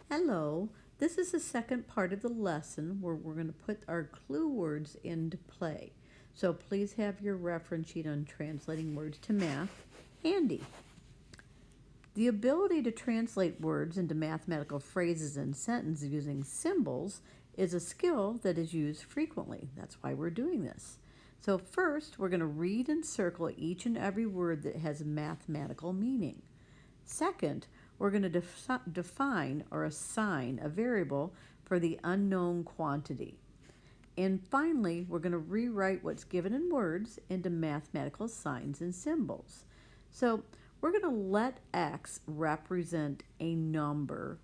Hello, this is the second part of the lesson where we're going to put our clue words into play. So please have your reference sheet on translating words to math handy. The ability to translate words into mathematical phrases and sentences using symbols is a skill that is used frequently. That's why we're doing this. So first, we're going to read and circle each and every word that has mathematical meaning. Second, we're going to define or assign a variable for the unknown quantity. And finally, we're going to rewrite what's given in words into mathematical signs and symbols. So we're going to let x represent a number,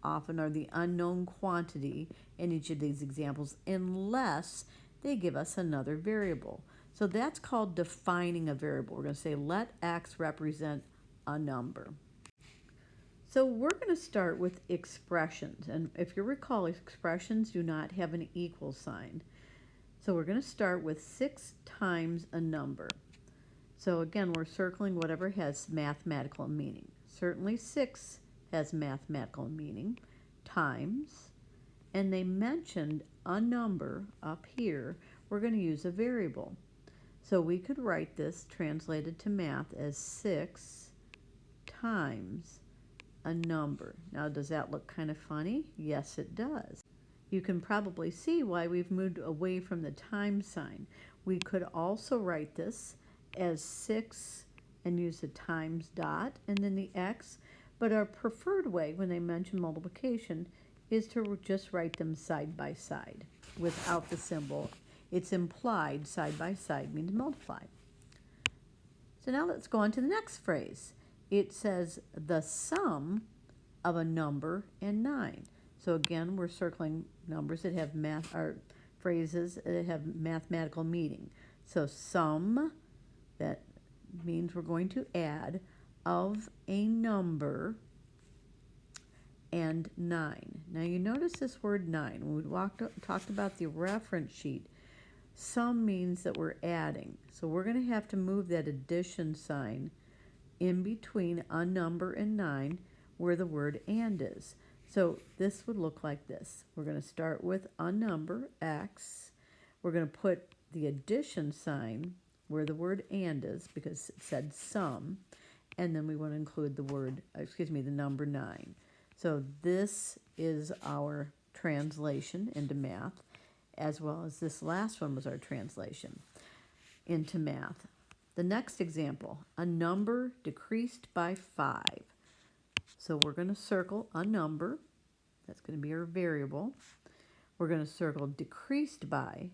often or the unknown quantity in each of these examples, unless they give us another variable. So that's called defining a variable. We're going to say let x represent a number. So we're going to start with expressions. And if you recall, expressions do not have an equal sign. So we're going to start with 6 times a number. So again, we're circling whatever has mathematical meaning. Certainly 6 has mathematical meaning, times, and they mentioned a number up here. We're going to use a variable. So we could write this translated to math as 6 times a number. Now, does that look kind of funny? Yes, it does. You can probably see why we've moved away from the times sign. We could also write this as 6 and use the times dot and then the x, but our preferred way when they mention multiplication is to just write them side by side without the symbol. It's implied side by side means multiply. So now let's go on to the next phrase. It says the sum of a number and 9. So again, we're circling numbers that have phrases that have mathematical meaning. So sum, that means we're going to add of a number and 9. Now you notice this word 9. When we talked about the reference sheet, sum means that we're adding. So we're going to have to move that addition sign in between a number and 9 where the word and is. So this would look like this. We're going to start with a number, x. We're going to put the addition sign where the word and is because it said sum. And then we want to include the number 9. So this is our translation into math, as well as this last one was our translation into math. The next example, a number decreased by 5. So we're going to circle a number. That's going to be our variable. We're going to circle decreased by,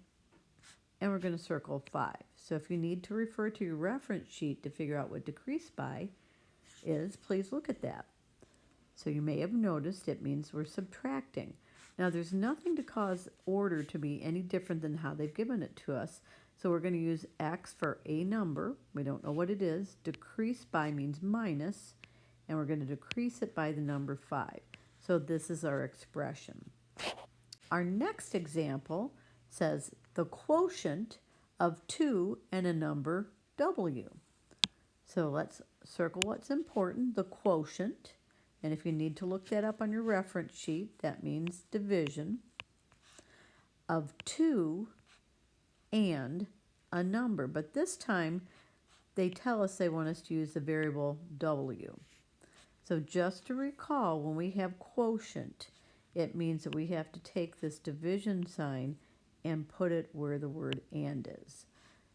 and we're going to circle 5. So if you need to refer to your reference sheet to figure out what decreased by is, please look at that. So you may have noticed it means we're subtracting. Now there's nothing to cause order to be any different than how they've given it to us. So we're going to use x for a number. We don't know what it is. Decrease by means minus, and we're going to decrease it by the number 5. So this is our expression. Our next example says the quotient of 2 and a number w. So let's circle what's important, the quotient. And if you need to look that up on your reference sheet, that means division of 2 and a number. But this time, they tell us they want us to use the variable w. So just to recall, when we have quotient, it means that we have to take this division sign and put it where the word and is.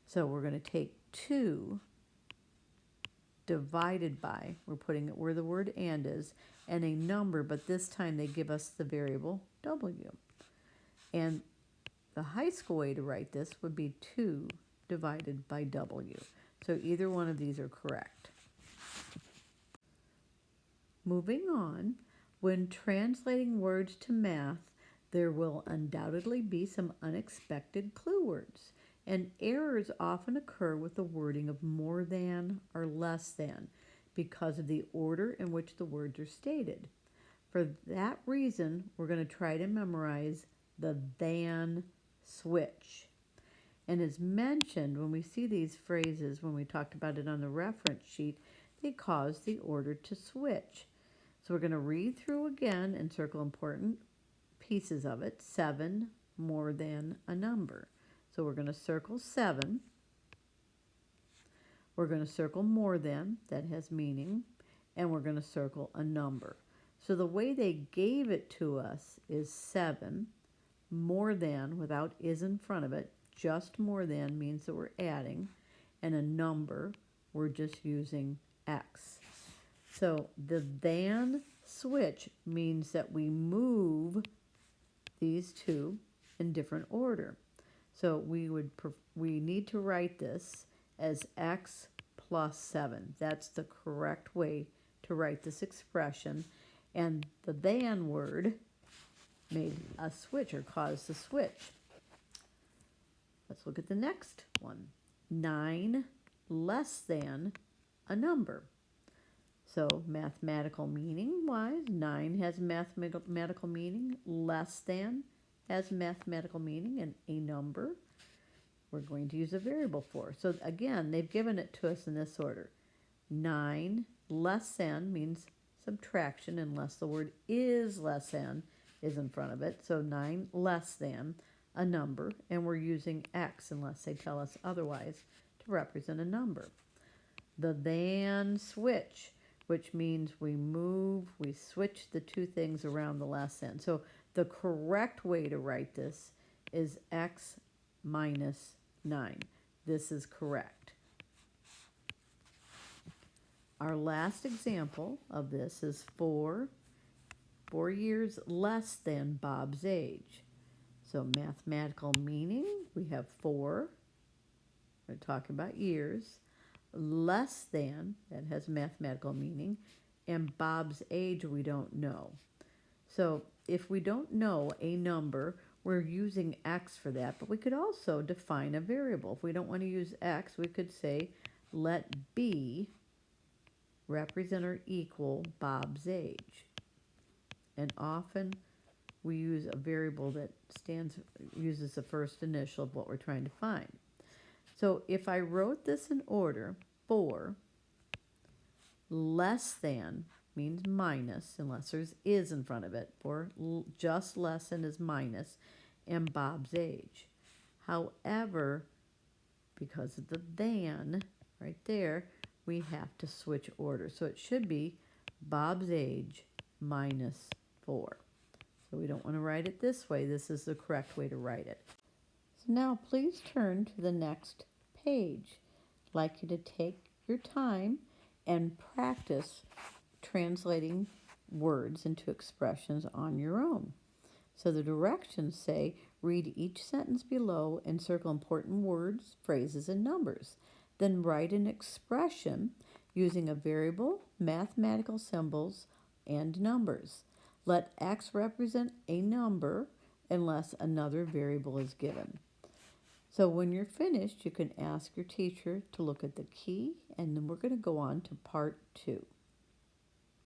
So we're going to take 2 divided by, we're putting it where the word and is, and a number, but this time they give us the variable w. And the high school way to write this would be 2 divided by w. So either one of these are correct. Moving on, when translating words to math, there will undoubtedly be some unexpected clue words, and errors often occur with the wording of more than or less than because of the order in which the words are stated. For that reason, we're going to try to memorize the than switch. And as mentioned, when we see these phrases, when we talked about it on the reference sheet, they cause the order to switch. So we're going to read through again and circle important pieces of it. 7 more than a number. So we're going to circle 7. We're going to circle more than, that has meaning, and we're going to circle a number. So the way they gave it to us is 7 more than, without is in front of it, just more than means that we're adding, and a number, we're just using X. So the than switch means that we move these two in different order. So we need to write this as X plus 7. That's the correct way to write this expression. And the than word made a switch or caused the switch. Let's look at the next one. 9 less than a number. So mathematical meaning wise, 9 has mathematical meaning, less than has mathematical meaning, and a number we're going to use a variable for. So again, they've given it to us in this order. 9 less than means subtraction unless the word is less than is in front of it. So 9 less than a number, and we're using X unless they tell us otherwise to represent a number. The than switch, which means we switch the two things around the less than. So the correct way to write this is X minus 9. This is correct. Our last example of this is 4 years less than Bob's age. So mathematical meaning, we have 4, we're talking about years, less than, that has mathematical meaning, and Bob's age we don't know. So if we don't know a number, we're using X for that, but we could also define a variable. If we don't want to use X, we could say let B represent or equal Bob's age. And often we use a variable that uses the first initial of what we're trying to find. So if I wrote this in order, 4 less than means minus, unless there's is in front of it. 4 just less than is minus, and Bob's age. However, because of the than right there, we have to switch order. So it should be Bob's age minus 4. So we don't want to write it this way. This is the correct way to write it. So now please turn to the next page. I'd like you to take your time and practice translating words into expressions on your own. So the directions say, read each sentence below and circle important words, phrases, and numbers. Then write an expression using a variable, mathematical symbols, and numbers. Let X represent a number unless another variable is given. So when you're finished, you can ask your teacher to look at the key, and then we're going to go on to part 2.